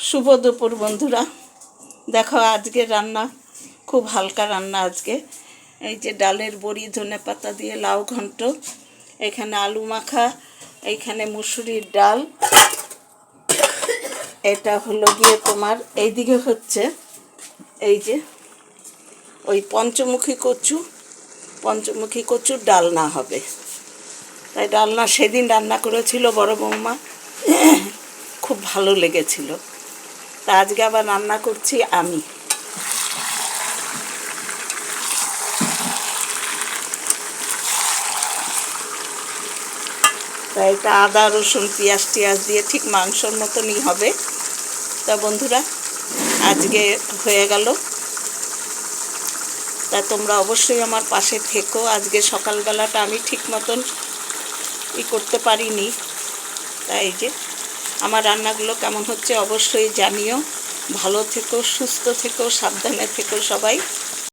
শুভ দুপুর বন্ধুরা। দেখো আজকে রান্না খুব হালকা রান্না। আজকে এই যে ডালের বড়ি, ধনেপাতা দিয়ে লাউ ঘন্ট, এখানে আলু মাখা, এইখানে মুসুরির ডাল, এটা হলো গিয়ে তোমার এইদিকে হচ্ছে এই যে ওই পঞ্চমুখী কচুর ডালনা হবে। তাই ডালনা সেদিন রান্না করেছিল বড় বৌমা, খুব ভালো লেগেছিল। তা আজকে আবার রান্না করছি আমি। তাই এটা আদা রসুন পেঁয়াজ টিয়াজ দিয়ে ঠিক মাংসর মতনই হবে। তা বন্ধুরা আজকে হয়ে গেল। তা তোমরা অবশ্যই আমার পাশে থেকো। আজকে সকালবেলাটা আমি ঠিক মতন করতে পারিনি। তাই যে আমার রান্নাগুলো কেমন হচ্ছে অবশ্যই জানিও। ভালো থেকো, সুস্থ থেকো, সাবধানে থেকো সবাই।